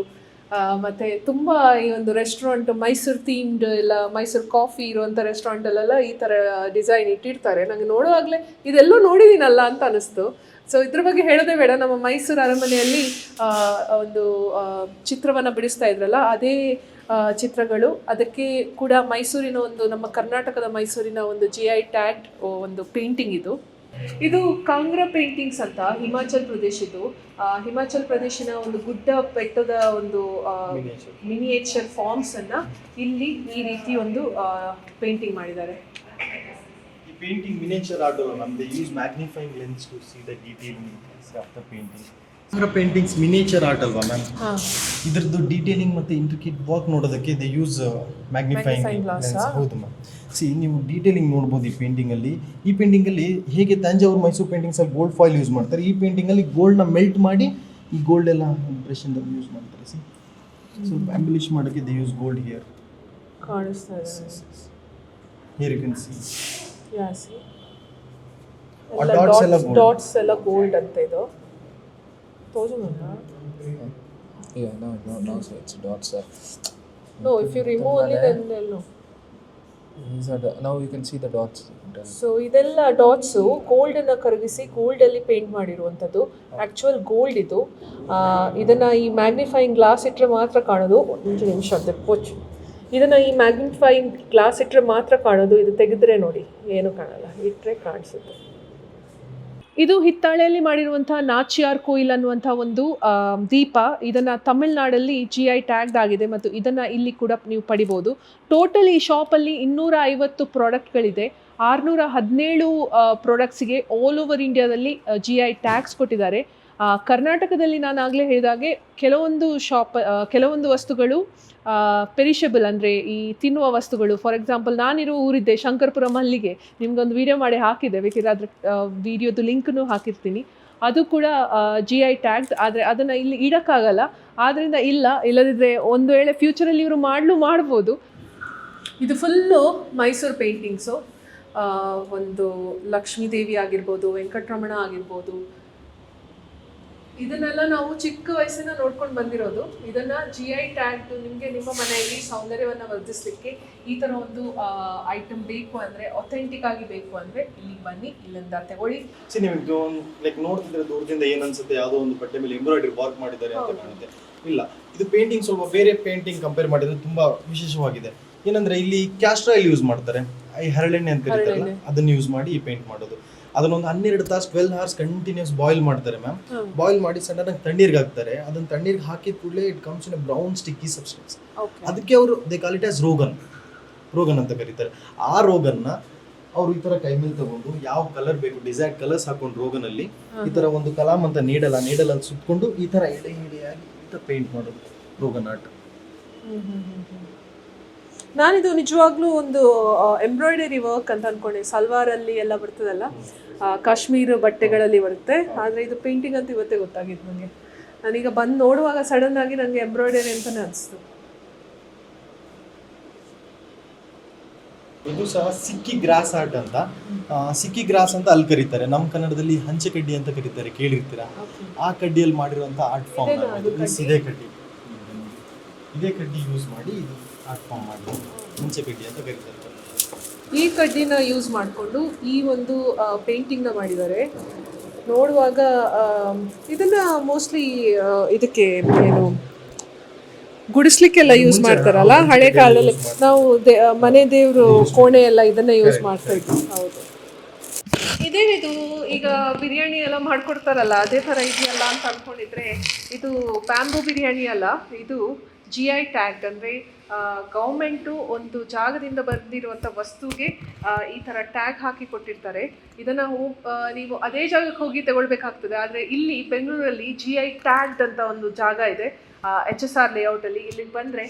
Speaker 1: ಮತ್ತೆ ತುಂಬಾ ಈ ಒಂದು ರೆಸ್ಟೋರೆಂಟ್, ಮೈಸೂರು ಥೀಮ್ಡ್ ಎಲ್ಲ, ಮೈಸೂರು ಕಾಫಿ ಇರುವಂಥ ರೆಸ್ಟೋರೆಂಟಲ್ಲೆಲ್ಲ ಈ ಥರ ಡಿಸೈನ್ ಇಟ್ಟಿರ್ತಾರೆ. ನನಗೆ ನೋಡುವಾಗಲೇ ಇದೆಲ್ಲೋ ನೋಡಿದ್ದೀನಲ್ಲ ಅಂತ ಅನಿಸ್ತು. ಸೊ ಇದ್ರ ಬಗ್ಗೆ ಹೇಳೋದೇ ಬೇಡ. ನಮ್ಮ ಮೈಸೂರು ಅರಮನೆಯಲ್ಲಿ ಒಂದು ಚಿತ್ರವನ್ನು ಬಿಡಿಸ್ತಾ ಇದ್ರಲ್ಲ, ಅದೇ ಚಿತ್ರಗಳು. ಅದಕ್ಕೆ ಕೂಡ ಮೈಸೂರಿನ ಒಂದು, ನಮ್ಮ ಕರ್ನಾಟಕದ ಮೈಸೂರಿನ ಒಂದು GI ಟ್ಯಾಗ್ ಒಂದು ಪೇಂಟಿಂಗ್ ಇದು. ಇದು ಕಾಂಗ್ರಾ ಪೇಂಟಿಂಗ್ಸ್ ಅಂತ, ಹಿಮಾಚಲ್ ಪ್ರದೇಶದ್ದು. ಹಿಮಾಚಲ್ ಪ್ರದೇಶಿನ ಒಂದು ಗುಡ್ಡ ಬೆಟ್ಟದ ಒಂದು ಮಿನಿಯೇಚರ್ ಫಾರ್ಮ್ಸ್ ಅನ್ನ ಇಲ್ಲಿ ಈ ರೀತಿ ಒಂದು ಪೇಂಟಿಂಗ್ ಮಾಡಿದ್ದಾರೆ.
Speaker 2: ಈ ಪೇಂಟಿಂಗ್ ಮಿನಿಯೇಚರ್ ಆರ್ಟ್ ಅಲ್ಲ ma'am, they use magnifying lens to see the detailing of the painting. Kangra paintings miniature art ಅಲ್ವಾ ಮ್ಯಾಮ್? ಇದ್ರದ್ದು ಡೀಟೇಲಿಂಗ್ ಮತ್ತೆ ಇಂಟ್ರಿಕೇಟ್ ವರ್ಕ್ ನೋಡೋದಕ್ಕೆ ದೇ ಯೂಸ್ ಮ್ಯಾಗ್ನಿಫೈಯಿಂಗ್ ಲೆನ್ಸ್. ಹೌದು ಮ್ಯಾಮ್. ಸಿ, ನೀವು ಡೀಟೇಲಿಂಗ್ ನೋಡ್ಬೋದು ಈ ಪೇಂಟಿಂಗಲ್ಲಿ. ಈ ಪೇಂಟಿಂಗಲ್ಲಿ ಹೇಗೆ ತಂಜಾವೂರು ಮೈಸೂರು ಪೇಂಟಿಂಗ್ಸಲ್ಲಿ ಗೋಲ್ಡ್ ಫಾಯಿಲ್ ಯೂಸ್ ಮಾಡ್ತಾರೆ, ಈ ಪೇಂಟಿಂಗಲ್ಲಿ ಗೋಲ್ಡ್ನ ಮೆಲ್ಟ್ ಮಾಡಿ ಈ ಗೋಲ್ಡ್ ಎಲ್ಲ ಇಂಪ್ರೆಷನ್ದಲ್ಲಿ ಯೂಸ್ ಮಾಡ್ತಾರೆ. ಸಿ, ಸೊ ಎಂಬಲಿಷ್ ಮಾಡೋಕ್ಕೆ ದೇ ಯೂಸ್ ಗೋಲ್ಡ್ ಹಿಯರ್.
Speaker 1: ಕಾಣಿಸ್ತಾ ಇದೆ.
Speaker 2: Here you can see.
Speaker 1: Yeah, see. Dots ಎಲ್ಲ ಗೋಲ್ಡ್ ಅಂತ ಇದು. ತೋಜುಮಲ್ಲ?
Speaker 3: Yeah, no, so it's dots.
Speaker 1: No, if you remove only then no.
Speaker 3: These are now you can see the dots.
Speaker 1: So ಇದೆಲ್ಲ dots ಗೋಲ್ಡನ್ನು ಕರಗಿಸಿ ಗೋಲ್ಡಲ್ಲಿ paint ಮಾಡಿರುವಂಥದ್ದು. Actual gold ಇದು. ಇದನ್ನು ಈ ಮ್ಯಾಗ್ನಿಫೈಯಿಂಗ್ ಗ್ಲಾಸ್ ಇಟ್ಟರೆ ಮಾತ್ರ ಕಾಣೋದು. ಒಂದು ನಿಮಿಷ ಅಂತ ಪೋಚ್. ಇದನ್ನು ಈ ಮ್ಯಾಗ್ನಿಫೈಯಿಂಗ್ ಗ್ಲಾಸ್ ಇಟ್ಟರೆ ಮಾತ್ರ ಕಾಣೋದು. ಇದು ತೆಗೆದ್ರೆ ನೋಡಿ ಏನು ಕಾಣಲ್ಲ, ಇಟ್ಟರೆ ಕಾಣಿಸುತ್ತೆ. ಇದು ಹಿತ್ತಾಳೆಯಲ್ಲಿ ಮಾಡಿರುವಂಥ ನಾಚಿಯಾರ್ ಕೊಯಿಲ್ ಅನ್ನುವಂಥ ಒಂದು ದೀಪ. ಇದನ್ನು ತಮಿಳ್ನಾಡಲ್ಲಿ GI ಟ್ಯಾಗ್ಡ್ ಆಗಿದೆ ಮತ್ತು ಇದನ್ನು ಇಲ್ಲಿ ಕೂಡ ನೀವು ಪಡಿಬೋದು. ಟೋಟಲ್ ಈ ಶಾಪಲ್ಲಿ 250 ಪ್ರಾಡಕ್ಟ್ಗಳಿದೆ. 617 ಪ್ರಾಡಕ್ಟ್ಸಿಗೆ ಆಲ್ ಓವರ್ ಇಂಡಿಯಾದಲ್ಲಿ GI ಟ್ಯಾಗ್ಸ್ ಕೊಟ್ಟಿದ್ದಾರೆ. ಕರ್ನಾಟಕದಲ್ಲಿ ನಾನು ಆಗಲೇ ಹೇಳಿದಾಗೆ ಕೆಲವೊಂದು ವಸ್ತುಗಳು ಪೆರಿಷಬಲ್, ಅಂದರೆ ಈ ತಿನ್ನುವ ವಸ್ತುಗಳು. ಫಾರ್ ಎಕ್ಸಾಂಪಲ್, ನಾನಿರೋ ಊರಿದ್ದೆ ಶಂಕರಪುರ ಮಲ್ಲಿಗೆ, ನಿಮ್ಗೊಂದು ವಿಡಿಯೋ ಮಾಡಿ ಹಾಕಿದ್ದೆ, ಬೇಕಿದ್ರೆ ಅದ್ರ ವಿಡಿಯೋದು ಲಿಂಕ್ನು ಹಾಕಿರ್ತೀನಿ. ಅದು ಕೂಡ GI ಟ್ಯಾಗ್ಡ್. ಆದರೆ ಅದನ್ನು ಇಲ್ಲಿ ಇಡೋಕ್ಕಾಗಲ್ಲ, ಆದ್ದರಿಂದ ಇಲ್ಲದಿದ್ದರೆ ಒಂದು ವೇಳೆ ಫ್ಯೂಚರಲ್ಲಿ ಇವರು ಮಾಡ್ಬೋದು. ಇದು ಫುಲ್ಲು ಮೈಸೂರು ಪೇಂಟಿಂಗ್ಸು. ಒಂದು ಲಕ್ಷ್ಮೀ ದೇವಿ ಆಗಿರ್ಬೋದು, ವೆಂಕಟರಮಣ ಆಗಿರ್ಬೋದು, ಇದನ್ನೆಲ್ಲ ನಾವು ಚಿಕ್ಕ ವಯಸ್ಸಿನ ನೋಡ್ಕೊಂಡು ಬಂದಿರೋದು. ಇದನ್ನು GI ಟ್ಯಾಗ್ ನಿಮಗೆ ನಿಮ್ಮ ಮನೆಯಲ್ಲಿ ಸೌಂದರ್ಯವನ್ನು ವರ್ಧಿಸಲಿಕ್ಕೆ ಈ ಥರ ಒಂದು ಐಟಮ್ ಬೇಕು ಅಂದರೆ, ಅಥೆಂಟಿಕ್ ಆಗಿ ಬೇಕು ಅಂದರೆ ಇಲ್ಲಿಗೆ ಬನ್ನಿ, ಇಲ್ಲಿಂದ ತಗೊಳ್ಳಿ.
Speaker 2: ನಿಮಗೆ ಲೈಕ್ ನೋಡ್ತಿದ್ರೆ ದೂರದಿಂದ ಏನು ಅನ್ಸುತ್ತೆ, ಯಾವುದೋ ಒಂದು ಬಟ್ಟೆ ಮೇಲೆ ಎಂಬ್ರಾಯ್ಡ್ರಿ ವರ್ಕ್ ಮಾಡಿದ್ದಾರೆ ಅಂತ ಕಾಣುತ್ತೆ. ಇಲ್ಲ, ಇದು ಪೇಂಟಿಂಗ್ ಸ್ವಲ್ಪ ಬೇರೆ ಪೇಂಟಿಂಗ್ ಕಂಪೇರ್ ಮಾಡಿದ್ರೆ ತುಂಬಾ ವಿಶೇಷವಾಗಿದೆ. ಏನಂದ್ರೆ ಇಲ್ಲಿ ಕ್ಯಾಸ್ಟರ್ ಆಯಿಲ್ ಯೂಸ್ ಮಾಡ್ತಾರೆ, ಈ ಹರಳೆಣ್ಣೆ ಅಂತ ಕರೀತಾರಲ್ಲ, ಅದನ್ನ ಯೂಸ್ ಮಾಡಿ ಈ ಪೇಂಟ್ ಮಾಡೋದು. ಅದನ್ನೊಂದು 12 ತಾಸು 12 hours ಕಂಟಿನ್ಯೂಸ್ ಬಾಯ್ಲ್ ಮಾಡ್ತಾರೆ ಮ್ಯಾಮ್. ಬಾಯ್ಲ್ ಮಾಡಿ ಸಣ್ಣದಾಗಿ ತಣ್ಣೀರ್ಗೆ ಹಾಕ್ತಾರೆ. ಅದನ್ನ ತಣ್ಣೀರ್ಗೆ ಹಾಕಿದ ಕೂಡಲೇ it comes in a brown sticky substance. ಅದಕ್ಕೆ ಅವರು they call it as rogan ಅಂತ ಕರೀತಾರೆ. ಆ ರೋಗನ್ನ ಅವರು ಈ ತರ ಕೈ ಮೇಲೆ ತಗೊಂಡು ಯಾವ ಕಲರ್ ಬೇಕು ಡಿಸೈರ್ಡ್ ಕಲರ್ಸ್ ಹಾಕೊಂಡು ರೋಗನಲ್ಲಿ ಈ ತರ ಒಂದು ಕಲಾಂ ಅಂತ ನೀಡಲ್ಲಿ ಸುತ್ಕೊಂಡು ಈ ತರ ಎಳೆಯಾಗಿ ಈ ತರ ಪೇಂಟ್ ಮಾಡೋದು ರೋಗನ್ ಆರ್ಟ್.
Speaker 1: ನಾನಿದು ನಿಜವಾಗ್ಲೂ ಒಂದು ಎಂಬ್ರಾಯ್ಡರಿ ವರ್ಕ್ ಅಂತ ಅಂದ್ಕೊಂಡೆ. ಸಲ್ವಾರಲ್ಲಿ ಎಲ್ಲ ಬರ್ತದಲ್ಲ, ಕಾಶ್ಮೀರ ಬಟ್ಟೆಗಳಲ್ಲಿ ಬರುತ್ತೆ. ಆದರೆ ಇದು ಪೇಂಟಿಂಗ್ ಅಂತ ಇವತ್ತೇ ಗೊತ್ತಾಗಿತ್ತು ನನಗೆ. ನಾನೀಗ ಬಂದು ನೋಡುವಾಗ ಸಡನ್ ಆಗಿ ನನಗೆ ಎಂಬ್ರಾಯ್ಡರಿ ಅಂತಲೇ ಅನಿಸ್ತು.
Speaker 2: ಇದು ಸಹ ಸಿಕ್ಕಿ ಗ್ರಾಸ್ ಆರ್ಟ್ ಅಂತ. ಸಿಕ್ಕಿ ಗ್ರಾಸ್ ಅಂತ ಅಲ್ಲಿ ಕರೀತಾರೆ, ನಮ್ಮ ಕನ್ನಡದಲ್ಲಿ ಹಂಚೆ ಕಡ್ಡಿ ಅಂತ ಕರೀತಾರೆ, ಕೇಳಿರ್ತೀರಾ? ಆ ಕಡ್ಡಿಯಲ್ಲಿ ಮಾಡಿರುವಂಥ ಆರ್ಟ್ ಫಾರ್ಮ್. ಇದೇ ಕಡ್ಡಿ ಯೂಸ್ ಮಾಡಿ ಇದು ಆರ್ಟ್ ಫಾರ್ಮ್ ಮಾಡಿ ಹಂಚೆ ಕಡ್ಡಿ ಅಂತ ಕರೀತಾರೆ.
Speaker 1: ಈ ಕಡ್ಡಿನ ಯೂಸ್ ಮಾಡಿಕೊಂಡು ಈ ಒಂದು ಪೇಂಟಿಂಗ್ನ ಮಾಡಿದ್ದಾರೆ. ನೋಡುವಾಗ ಇದನ್ನ ಮೋಸ್ಟ್ಲಿ ಇದಕ್ಕೆ ಏನು ಗುಡಿಸ್ಲಿಕ್ಕೆಲ್ಲ ಯೂಸ್ ಮಾಡ್ತಾರಲ್ಲ ಹಳೆ ಕಾಲದಲ್ಲಿ. ನಾವು ಮನೆ ದೇವರು ಕೋಣೆ ಎಲ್ಲ ಇದನ್ನ ಯೂಸ್ ಮಾಡ್ತಾ ಇದ್ವಿ. ಹೌದು, ಇದೇನಿದು ಈಗ ಬಿರಿಯಾನಿ ಎಲ್ಲ ಮಾಡ್ಕೊಡ್ತಾರಲ್ಲ ಅದೇ ಥರ ಇದೆಯಲ್ಲ ಅಂತ ಅಂದ್ಕೊಂಡಿದ್ರೆ ಇದು ಬ್ಯಾಂಬೂ ಬಿರಿಯಾನಿ ಅಲ್ಲ, ಇದು GI ಟ್ಯಾಗ್ ಅಂದರೆ ಗೌರ್ಮೆಂಟು ಒಂದು ಜಾಗದಿಂದ ಬಂದಿರುವಂಥ ವಸ್ತುಗೆ ಈ ಥರ ಟ್ಯಾಗ್ ಹಾಕಿ ಕೊಟ್ಟಿರ್ತಾರೆ. ಇದನ್ನು ನೀವು ಅದೇ ಜಾಗಕ್ಕೆ ಹೋಗಿ ತಗೊಳ್ಬೇಕಾಗ್ತದೆ. ಆದರೆ ಇಲ್ಲಿ ಬೆಂಗಳೂರಲ್ಲಿ GI ಟ್ಯಾಗ್ಡ್ ಅಂತ ಒಂದು ಜಾಗ ಇದೆ, HSR ಲೇಔಟಲ್ಲಿ. ಇಲ್ಲಿಗೆ ಬಂದರೆ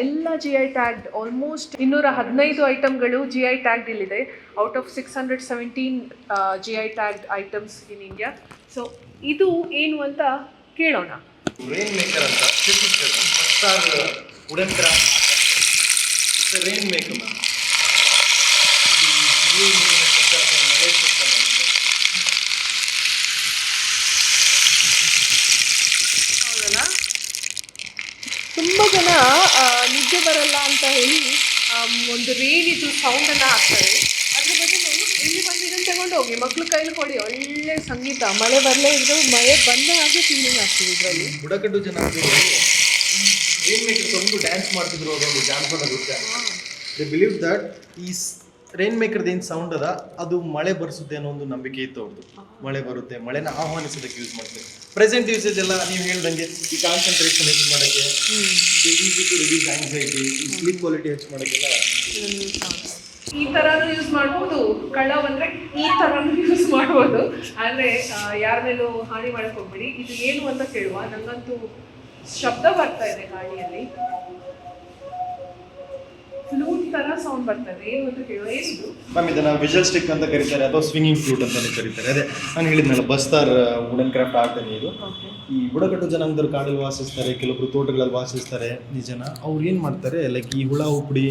Speaker 1: ಎಲ್ಲ GI ಟ್ಯಾಗ್ಡ್, ಆಲ್ಮೋಸ್ಟ್ 215 ಐಟಮ್ಗಳು GI ಟ್ಯಾಗ್ಡ್ ಇಲ್ಲಿದೆ, out of 617 GI tagged items in India. So ಇದು ಏನು ಅಂತ ಕೇಳೋಣ.
Speaker 2: ರೈನ್ ಮೇಕರ್ ಅಂತ wooden craft rain maker ma'am.
Speaker 1: ಹೌದಲ್ಲ, ತುಂಬ ಜನ ನಿದ್ದೆ ಬರಲ್ಲ ಅಂತ ಹೇಳಿ ಒಂದು ರೇನಿದು ಸೌಂಡನ್ನು ಹಾಕ್ತಾರೆ. ಅದ್ರ ಬದಲು ಇಲ್ಲಿ ಬಂದು ಇದನ್ನು ತಗೊಂಡು ಹೋಗಿ ಮಕ್ಳು ಕೈಲಿ ಕೊಡಿ, ಒಳ್ಳೆ ಸಂಗೀತ. ಮಳೆ ಬರಲೇ ಇದ್ರು ಮಳೆ ಬಂದ ಹಾಗೆ ಫೀಲಿಂಗ್ ಆಗ್ತದೆ ಇದರಲ್ಲಿ.
Speaker 2: ಬುಡಕಟ್ಟು ಜನ ರೈನ್ ಮೇಕರ್ ತಗೊಂಡು ಡ್ಯಾನ್ಸ್ ಮಾಡ್ತಿದ್ರು, ಅದೊಂದು ಜಾನಪದ ನೃತ್ಯ. ದೇ ಬಿಲೀವ್ ದಟ್ ಈ ರೈನ್ ಮೇಕರ್ದು ಏನು ಸೌಂಡ್ ಅದ ಅದು ಮಳೆ ಬರ್ಸುತ್ತೆ ಅನ್ನೋ ಒಂದು ನಂಬಿಕೆ ಇತ್ತು ಅವ್ರದ್ದು. ಮಳೆ ಬರುತ್ತೆ, ಮಳೆನ ಆಹ್ವಾನಿಸೋದಕ್ಕೆ ಯೂಸ್ ಮಾಡ್ತಾರೆ. ಪ್ರೆಸೆಂಟ್ ಯೂಸೇಜ್ ಎಲ್ಲ ನೀವು ಹೇಳ್ದಂಗೆ ಈ ಕಾನ್ಸಂಟ್ರೇಷನ್ ಹೆಚ್ಚು ಮಾಡೋಕ್ಕೆ, ರಿಲೀಸ್ ಆಂಗ್ಸೈಟಿ, ಸ್ಲೀಪ್ ಕ್ವಾಲಿಟಿ ಹೆಚ್ಚು ಮಾಡೋಕ್ಕೆಲ್ಲ
Speaker 1: ಈ ಥರನೂ ಯೂಸ್ ಮಾಡ್ಬೋದು. ಕಳ್ಳ ಬಂದರೆ ಈ ಥರನೂ ಯೂಸ್ ಮಾಡ್ಬೋದು. ಆದರೆ ಯಾರ ಮೇಲೂ ಹಾನಿ ಮಾಡಕ್ಕೆ ಹೋಗ್ಬೇಡಿ. ಇದು ಏನು ಅಂತ ಕೇಳುವ. ನನಗಂತೂ ಶಬ್ದ ಬರ್ತಾ ಇದೆ ಗಾಳಿಯಲ್ಲಿ, ಫ್ಲೂಟ್ ಥರ ಸೌಂಡ್ ಬರ್ತಾ ಇದೆ. ಏನು ಅಂತ ಕೇಳುವ. ಏನಿದು
Speaker 2: ಮ್ಯಾಮ್? ಇದನ್ನ ವಿಜಲ್ ಸ್ಟಿಕ್ ಅಂತ ಕರೀತಾರೆ, ಅಥವಾ ಸ್ವಿಂಗಿಂಗ್ ಫ್ಲೂಟ್ ಅಂತಲೇ ಕರೀತಾರೆ. ಅದೇ ನಾನು ಹೇಳಿದ್ನಲ್ಲ, ಬಸ್ತಾರ್ ವುಡನ್ ಕ್ರಾಫ್ಟ್ ಆಗ್ತಾನೆ ಇದು. ಈ ಬುಡಕಟ್ಟು ಜನಾಂಗದವ್ರು ಕಾಡಲ್ಲಿ ವಾಸಿಸ್ತಾರೆ, ಕೆಲವೊಬ್ರು ತೋಟಗಳಲ್ಲಿ ವಾಸಿಸ್ತಾರೆ. ಈ ಜನ ಅವ್ರು ಏನು ಮಾಡ್ತಾರೆ, ಲೈಕ್ ಈ ಹುಳ ಉಪ್ಪಡಿ,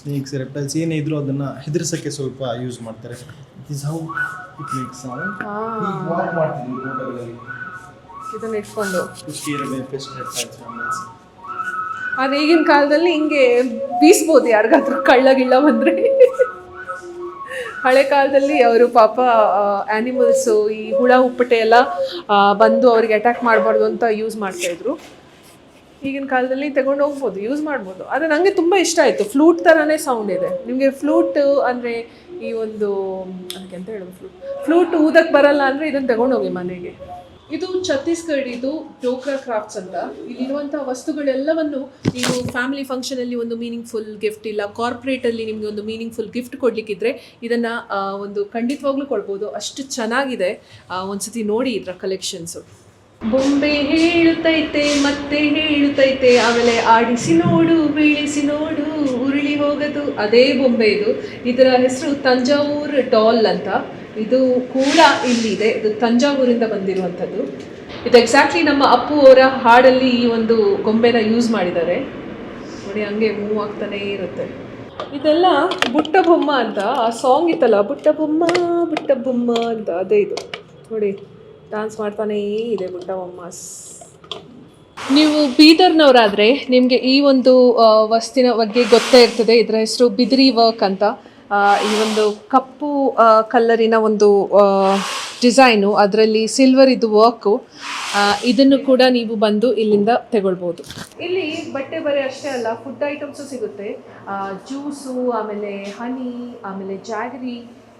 Speaker 2: ಸ್ನೇಕ್ಸ್, ರೆಪ್ಟೈಲ್ಸ್ ಏನೇ ಇದ್ರು ಅದನ್ನು ಹೆದರ್ಸೋಕ್ಕೆ ಸ್ವಲ್ಪ ಯೂಸ್ ಮಾಡ್ತಾರೆ. This how it makes sound. Walk ಮಾಡ್ತಿದ್ವಿ ತೋಟಗಳಲ್ಲಿ
Speaker 1: ಇದನ್ನು ಇಟ್ಕೊಂಡು. ಆದರೆ ಈಗಿನ ಕಾಲದಲ್ಲಿ ಹಿಂಗೆ ಬೀಸ್ಬೋದು ಯಾರಿಗಾದ್ರೂ ಕಳ್ಳ ಗಿಳ್ಳ ಬಂದರೆ. ಹಳೆ ಕಾಲದಲ್ಲಿ ಅವರು ಪಾಪ ಆ್ಯನಿಮಲ್ಸು, ಈ ಹುಳ ಉಪ್ಪಟೆ ಎಲ್ಲ ಬಂದು ಅವ್ರಿಗೆ ಅಟ್ಯಾಕ್ ಮಾಡಬಾರ್ದು ಅಂತ ಯೂಸ್ ಮಾಡ್ತಾಯಿದ್ರು. ಈಗಿನ ಕಾಲದಲ್ಲಿ ತಗೊಂಡು ಹೋಗ್ಬೋದು, ಯೂಸ್ ಮಾಡ್ಬೋದು. ಆದರೆ ನನಗೆ ತುಂಬ ಇಷ್ಟ ಆಯಿತು. ಫ್ಲೂಟ್ ಥರನೇ ಸೌಂಡ್ ಇದೆ. ನಿಮಗೆ ಫ್ಲೂಟ್ ಅಂದರೆ ಈ ಒಂದು ಅದಕ್ಕೆ ಅಂತ ಹೇಳೋದು, ಫ್ಲೂಟ್ ಊದಕ್ಕೆ ಬರಲ್ಲ ಅಂದರೆ ಇದನ್ನು ತಗೊಂಡೋಗಿ ಮನೆಗೆ. ಇದು ಛತ್ತೀಸ್ಗಢ, ಇದು ಡೋಕ್ರಾ ಕ್ರಾಫ್ಟ್ಸ್ ಅಂತ. ಇಲ್ಲಿರುವಂಥ ವಸ್ತುಗಳೆಲ್ಲವನ್ನು ನೀವು ಫ್ಯಾಮಿಲಿ ಫಂಕ್ಷನಲ್ಲಿ ಒಂದು ಮೀನಿಂಗ್ಫುಲ್ ಗಿಫ್ಟ್, ಇಲ್ಲ ಕಾರ್ಪೊರೇಟಲ್ಲಿ ನಿಮಗೆ ಒಂದು ಮೀನಿಂಗ್ಫುಲ್ ಗಿಫ್ಟ್ ಕೊಡಲಿಕ್ಕಿದ್ರೆ ಇದನ್ನು ಒಂದು ಖಂಡಿತವಾಗ್ಲೂ ಕೊಡ್ಬೋದು. ಅಷ್ಟು ಚೆನ್ನಾಗಿದೆ. ಒಂದ್ಸತಿ ನೋಡಿ ಇದರ ಕಲೆಕ್ಷನ್ಸು. ಬೊಂಬೆ ಹೇಳುತ್ತೈತೆ ಮತ್ತೆ ಹೇಳುತ್ತೈತೆ, ಆಮೇಲೆ ಆಡಿಸಿ ನೋಡು ಬೀಳಿಸಿ ನೋಡು ಉರುಳಿ ಹೋಗದು, ಅದೇ ಬೊಂಬೆ ಇದು. ಇದರ ಹೆಸರು ತಂಜಾವೂರ್ ಡಾಲ್ ಅಂತ. ಇದು ಕೂಡ ಇಲ್ಲಿದೆ. ಇದು ತಂಜಾವೂರಿಂದ ಬಂದಿರುವಂಥದ್ದು. ಇದು ಎಕ್ಸಾಕ್ಟ್ಲಿ ನಮ್ಮ ಅಪ್ಪು ಅವರ ಹಾಡಲ್ಲಿ ಈ ಒಂದು ಗೊಂಬೆನ ಯೂಸ್ ಮಾಡಿದ್ದಾರೆ ನೋಡಿ. ಹಂಗೆ ಮೂವ್ ಆಗ್ತಾನೇ ಇರುತ್ತೆ. ಇದೆಲ್ಲ ಬುಟ್ಟ ಬೊಮ್ಮ ಅಂತ ಆ ಸಾಂಗ್ ಇತ್ತಲ್ಲ, ಬುಟ್ಟ ಬೊಮ್ಮ ಅಂತ, ಅದೇ ಇದು ನೋಡಿ. ಡ್ಯಾನ್ಸ್ ಮಾಡ್ತಾನೇ ಇದೆ ಬುಟ್ಟ ಬೊಮ್ಮಾಸ್. ನೀವು ಬೀದರ್ನವರಾದರೆ ನಿಮಗೆ ಈ ಒಂದು ವಸ್ತಿನ ಬಗ್ಗೆ ಗೊತ್ತೇ ಇರ್ತದೆ. ಇದರ ಹೆಸರು ಬಿದಿರಿ ವರ್ಕ್ ಅಂತ. ಈ ಒಂದು ಕಪ್ಪು ಕಲ್ಲರಿನ ಒಂದು ಡಿಸೈನು, ಅದರಲ್ಲಿ ಸಿಲ್ವರ್ ಇದು ವರ್ಕು. ಇದನ್ನು ಕೂಡ ನೀವು ಬಂದು ಇಲ್ಲಿಂದ ತಗೊಳ್ಬೋದು. ಇಲ್ಲಿ ಬಟ್ಟೆ ಬರೆ ಅಷ್ಟೇ ಅಲ್ಲ, ಫುಡ್ ಐಟಮ್ಸು ಸಿಗುತ್ತೆ. ಜ್ಯೂಸು, ಆಮೇಲೆ ಹನಿ, ಆಮೇಲೆ ಜಾಗರಿ,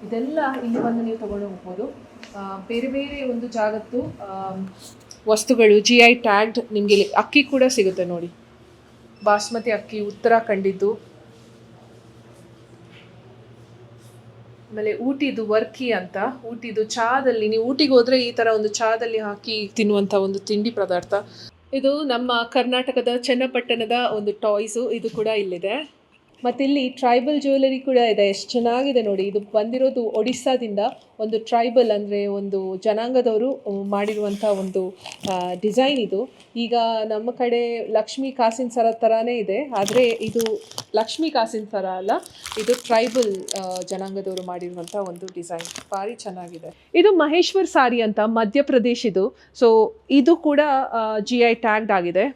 Speaker 1: ಇದೆಲ್ಲ ಇಲ್ಲಿ ಬಂದು ನೀವು ತಗೊಂಡು ಹೋಗ್ಬೋದು. ಬೇರೆ ಬೇರೆ ಒಂದು ಜಾಗದ್ದು ವಸ್ತುಗಳು GI ಟ್ಯಾಗ್ಡ್. ನಿಮಗೆ ಇಲ್ಲಿ ಅಕ್ಕಿ ಕೂಡ ಸಿಗುತ್ತೆ ನೋಡಿ, ಬಾಸ್ಮತಿ ಅಕ್ಕಿ, ಉತ್ತರಾಖಂಡಿದ್ದು. ಆಮೇಲೆ ಊಟಿದು ವರ್ಕಿ ಅಂತ. ಊಟಿದು ಚಾದಲ್ಲಿ, ನೀವು ಊಟಿಗೆ ಹೋದರೆ ಈ ಥರ ಒಂದು ಚಾದಲ್ಲಿ ಹಾಕಿ ತಿನ್ನುವಂಥ ಒಂದು ತಿಂಡಿ ಪದಾರ್ಥ. ಇದು ನಮ್ಮ ಕರ್ನಾಟಕದ ಚನ್ನಪಟ್ಟಣದ ಒಂದು ಟಾಯ್ಸು, ಇದು ಕೂಡ ಇಲ್ಲಿದೆ. ಮತ್ತು ಇಲ್ಲಿ ಟ್ರೈಬಲ್ ಜ್ಯುವೆಲರಿ ಕೂಡ ಇದೆ. ಎಷ್ಟು ಚೆನ್ನಾಗಿದೆ ನೋಡಿ. ಇದು ಬಂದಿರೋದು ಒಡಿಸ್ಸಾದಿಂದ. ಒಂದು ಟ್ರೈಬಲ್ ಅಂದರೆ ಒಂದು ಜನಾಂಗದವರು ಮಾಡಿರುವಂಥ ಒಂದು ಡಿಸೈನ್ ಇದು. ಈಗ ನಮ್ಮ ಕಡೆ ಲಕ್ಷ್ಮೀ ಕಾಸಿನ ಸರ ಥರನೇ ಇದೆ, ಆದರೆ ಇದು ಲಕ್ಷ್ಮೀ ಕಾಸಿನ ಸರ ಅಲ್ಲ, ಇದು ಟ್ರೈಬಲ್ ಜನಾಂಗದವರು ಮಾಡಿರುವಂಥ ಒಂದು ಡಿಸೈನ್. ಭಾರಿ ಚೆನ್ನಾಗಿದೆ. ಇದು ಮಹೇಶ್ವರ್ ಸಾರಿ ಅಂತ, ಮಧ್ಯಪ್ರದೇಶಿದು. ಸೊ ಇದು ಕೂಡ GI ಟ್ಯಾಗ್ಡ್ ಆಗಿದೆ.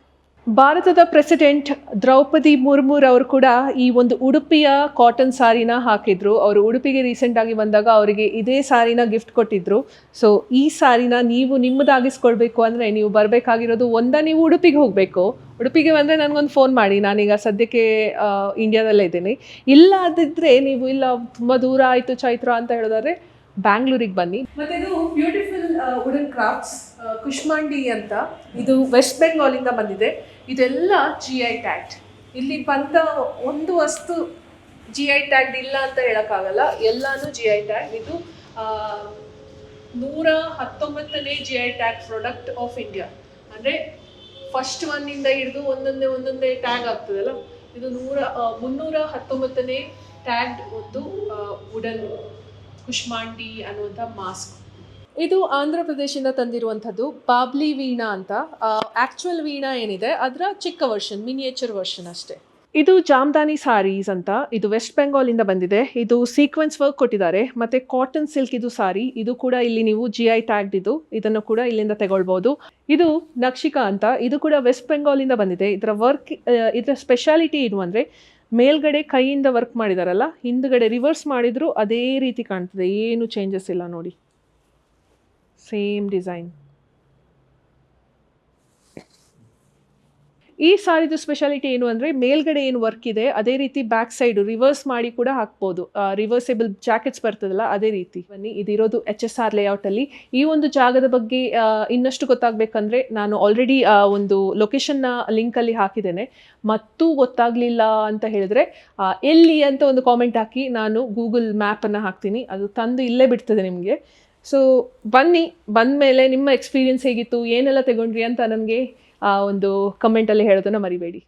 Speaker 1: ಭಾರತದ ಪ್ರೆಸಿಡೆಂಟ್ ದ್ರೌಪದಿ ಮುರ್ಮುರವರು ಕೂಡ ಈ ಒಂದು ಉಡುಪಿಯ ಕಾಟನ್ ಸಾರಿನ ಹಾಕಿದ್ರು. ಅವರು ಉಡುಪಿಗೆ ರೀಸೆಂಟಾಗಿ ಬಂದಾಗ ಅವರಿಗೆ ಇದೇ ಸಾರಿನ ಗಿಫ್ಟ್ ಕೊಟ್ಟಿದ್ರು. ಸೊ ಈ ಸಾರಿನ ನೀವು ನಿಮ್ಮದಾಗಿಸ್ಕೊಳ್ಬೇಕು ಅಂದರೆ ನೀವು ಬರಬೇಕಾಗಿರೋದು, ನೀವು ಉಡುಪಿಗೆ ಹೋಗಬೇಕು. ಉಡುಪಿಗೆ ಬಂದರೆ ನನಗೊಂದು ಫೋನ್ ಮಾಡಿ, ನಾನೀಗ ಸದ್ಯಕ್ಕೆ ಇಂಡಿಯಾದಲ್ಲೇ ಇದ್ದೀನಿ. ಇಲ್ಲ ಅದಿದ್ದರೆ ನೀವು ಇಲ್ಲ ತುಂಬ ದೂರ ಆಯಿತು ಚೈತ್ರ ಅಂತ ಹೇಳೋದಾದ್ರೆ ಬ್ಯಾಂಗ್ಳೂರಿಗೆ ಬನ್ನಿ. ಮತ್ತು ಇದು ಬ್ಯೂಟಿಫುಲ್ ವುಡನ್ ಕ್ರಾಫ್ಟ್ಸ್ ಕುಷ್ಮಾಂಡಿ ಅಂತ. ಇದು ವೆಸ್ಟ್ ಬೆಂಗಾಲಿಂದ ಬಂದಿದೆ. ಇದೆಲ್ಲ GI ಟ್ಯಾಗ್ಡ್. ಇಲ್ಲಿ ಬಂದ ಒಂದು ವಸ್ತು GI ಟ್ಯಾಗ್ ಇಲ್ಲ ಅಂತ ಹೇಳಕ್ಕಾಗಲ್ಲ, ಎಲ್ಲಾನು GI ಟ್ಯಾಗ್. ಇದು 119ನೇ GI tag product of India. ಅಂದರೆ ಫಸ್ಟ್ ಒನ್ನಿಂದ ಹಿಡಿದು ಒಂದೊಂದೇ ಟ್ಯಾಗ್ ಆಗ್ತದಲ್ಲ, ಇದು 319ನೇ ಟ್ಯಾಗ್ಡ್ ಒಂದು ವುಡನ್ ಕುಷ್ಮಾಂಡಿ ಅನ್ನುವಂಥ ಮಾಸ್ಕ್. ಇದು ಆಂಧ್ರ ಪ್ರದೇಶದಿಂದ ತಂದಿರುವಂಥದ್ದು ಬಾಬ್ಲಿ ವೀಣಾ ಅಂತ. ಆ್ಯಕ್ಚುಯಲ್ ವೀಣಾ ಏನಿದೆ ಅದರ ಚಿಕ್ಕ ವರ್ಷನ್, ಮಿನಿಯೇಚರ್ ವರ್ಷನ್ ಅಷ್ಟೇ. ಇದು ಜಾಮ್ದಾನಿ ಸಾರೀಸ್ ಅಂತ, ಇದು ವೆಸ್ಟ್ ಬೆಂಗಾಲಿಂದ ಬಂದಿದೆ. ಇದು ಸೀಕ್ವೆನ್ಸ್ ವರ್ಕ್ ಕೊಟ್ಟಿದ್ದಾರೆ, ಮತ್ತು ಕಾಟನ್ ಸಿಲ್ಕ್ ಇದು ಸಾರಿ. ಇದು ಕೂಡ ಇಲ್ಲಿ ನೀವು GI ಟ್ಯಾಗ್ಡ್ ಇದು, ಇದನ್ನು ಕೂಡ ಇಲ್ಲಿಂದ ತಗೊಳ್ಬೋದು. ಇದು ನಕ್ಷಿಕಾ ಅಂತ, ಇದು ಕೂಡ ವೆಸ್ಟ್ ಬೆಂಗಾಲಿಂದ ಬಂದಿದೆ. ಇದರ ಸ್ಪೆಷಾಲಿಟಿ ಏನು ಅಂದರೆ, ಮೇಲ್ಗಡೆ ಕೈಯಿಂದ ವರ್ಕ್ ಮಾಡಿದಾರಲ್ಲ, ಹಿಂದ್ಗಡೆ ರಿವರ್ಸ್ ಮಾಡಿದ್ರು ಅದೇ ರೀತಿ ಕಾಣ್ತದೆ, ಏನು ಚೇಂಜಸ್ ಇಲ್ಲ ನೋಡಿ, ಸೇಮ್ ಡಿಸೈನ್. ಈ ಸಾರಿದು ಸ್ಪೆಷಾಲಿಟಿ ಏನು ಅಂದರೆ, ಮೇಲ್ಗಡೆ ಏನು ವರ್ಕ್ ಇದೆ ಅದೇ ರೀತಿ ಬ್ಯಾಕ್ ಸೈಡು ರಿವರ್ಸ್ ಮಾಡಿ ಕೂಡ ಹಾಕ್ಬೋದು. ರಿವರ್ಸೇಬಲ್ ಜಾಕೆಟ್ಸ್ ಬರ್ತದಲ್ಲ ಅದೇ ರೀತಿ. ಬನ್ನಿ, ಇದಿರೋದು HSR ಲೇಔಟಲ್ಲಿ. ಈ ಒಂದು ಜಾಗದ ಬಗ್ಗೆ ಇನ್ನಷ್ಟು ಗೊತ್ತಾಗಬೇಕಂದ್ರೆ ನಾನು ಆಲ್ರೆಡಿ ಒಂದು ಲೊಕೇಶನ್ನ ಲಿಂಕಲ್ಲಿ ಹಾಕಿದ್ದೇನೆ. ಮತ್ತು ಗೊತ್ತಾಗಲಿಲ್ಲ ಅಂತ ಹೇಳಿದ್ರೆ ಎಲ್ಲಿ ಅಂತ ಒಂದು ಕಾಮೆಂಟ್ ಹಾಕಿ, ನಾನು ಗೂಗಲ್ ಮ್ಯಾಪನ್ನು ಹಾಕ್ತೀನಿ, ಅದು ತಂದು ಇಲ್ಲೇ ಬಿಡ್ತದೆ ನಿಮಗೆ. ಸೊ ಬನ್ನಿ, ಬಂದಮೇಲೆ ನಿಮ್ಮ ಎಕ್ಸ್ಪೀರಿಯನ್ಸ್ ಹೇಗಿತ್ತು, ಏನೆಲ್ಲ ತಗೊಂಡ್ರಿ ಅಂತ ನನಗೆ ಒಂದು ಕಮೆಂಟಲ್ಲಿ ಹೇಳೋದನ್ನು ಮರಿಬೇಡಿ.